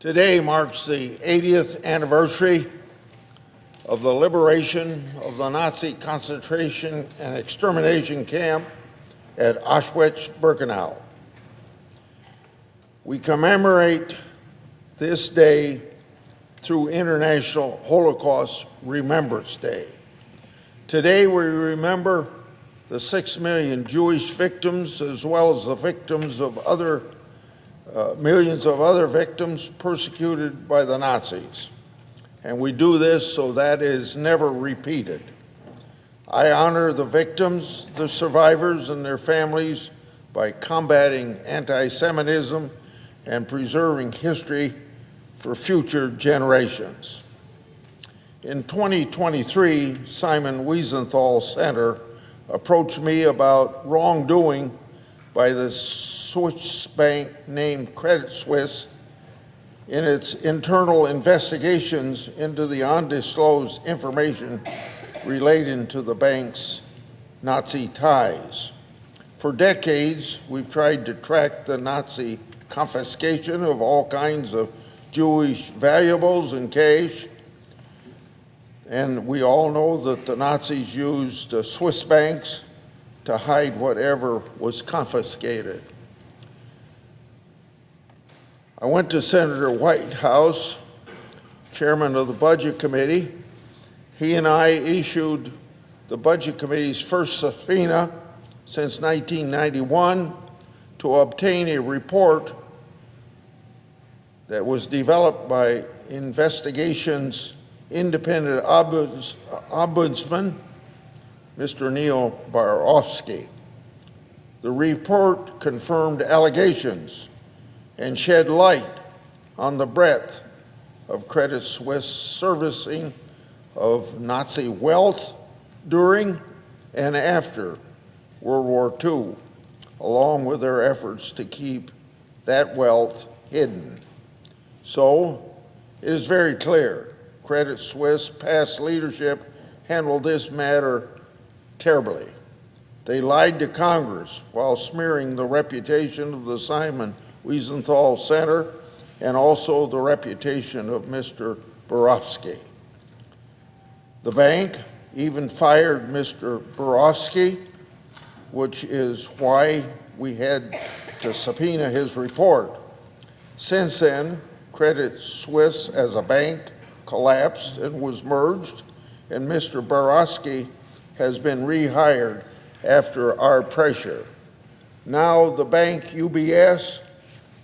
Today marks the 80th anniversary of the liberation of the Nazi concentration and extermination camp at Auschwitz-Birkenau. We commemorate this day through International Holocaust Remembrance Day. Today we remember the 6 million Jewish victims, as well as the victims of millions of other victims persecuted by the Nazis. And we do this so that is never repeated. I honor the victims, the survivors, and their families by combating anti-Semitism and preserving history for future generations. In 2023, Simon Wiesenthal Center approached me about wrongdoing by the Swiss bank named Credit Suisse in its internal investigations into the undisclosed information relating to the bank's Nazi ties. For decades, we've tried to track the Nazi confiscation of all kinds of Jewish valuables and cash, and we all know that the Nazis used Swiss banks to hide whatever was confiscated. I went to Senator Whitehouse, chairman of the Budget Committee. He and I issued the Budget Committee's first subpoena since 1991 to obtain a report that was developed by investigations independent ombudsman, Mr. Neil Barofsky. The report confirmed allegations and shed light on the breadth of Credit Suisse servicing of Nazi wealth during and after World War II, along with their efforts to keep that wealth hidden. So, it is very clear, Credit Suisse past leadership handled this matter terribly. They lied to Congress while smearing the reputation of the Simon Wiesenthal Center and also the reputation of Mr. Barofsky. The bank even fired Mr. Barofsky, which is why we had to subpoena his report. Since then, Credit Suisse as a bank collapsed and was merged, and Mr. Barofsky has been rehired after our pressure. Now the bank UBS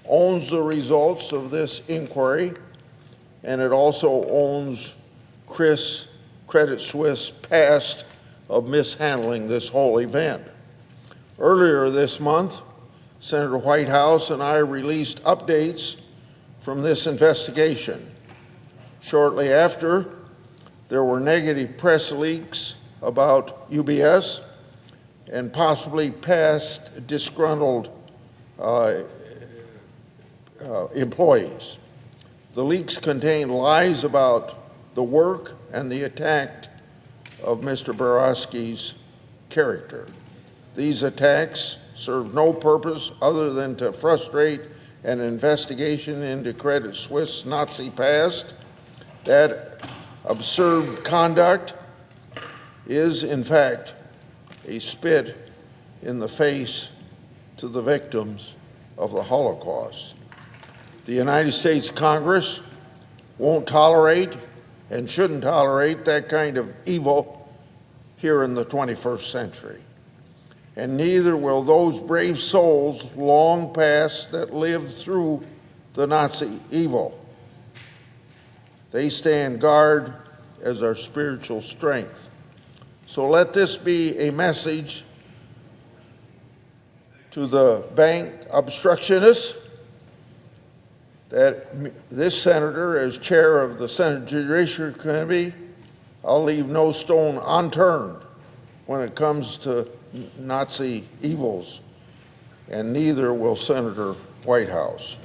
owns the results of this inquiry, and it also owns Credit Suisse past of mishandling this whole event. Earlier this month, Senator Whitehouse and I released updates from this investigation. Shortly after, there were negative press leaks about UBS and possibly past disgruntled employees. The leaks contain lies about the work and the attack of Mr. Barofsky's character. These attacks serve no purpose other than to frustrate an investigation into Credit Suisse Nazi past. That absurd conduct is, in fact, a spit in the face to the victims of the Holocaust. The United States Congress won't tolerate and shouldn't tolerate that kind of evil here in the 21st century. And neither will those brave souls long past that lived through the Nazi evil. They stand guard as our spiritual strength. So let this be a message to the bank obstructionists that this senator, as chair of the Senate Judiciary Committee, I'll leave no stone unturned when it comes to Nazi evils, and neither will Senator Whitehouse.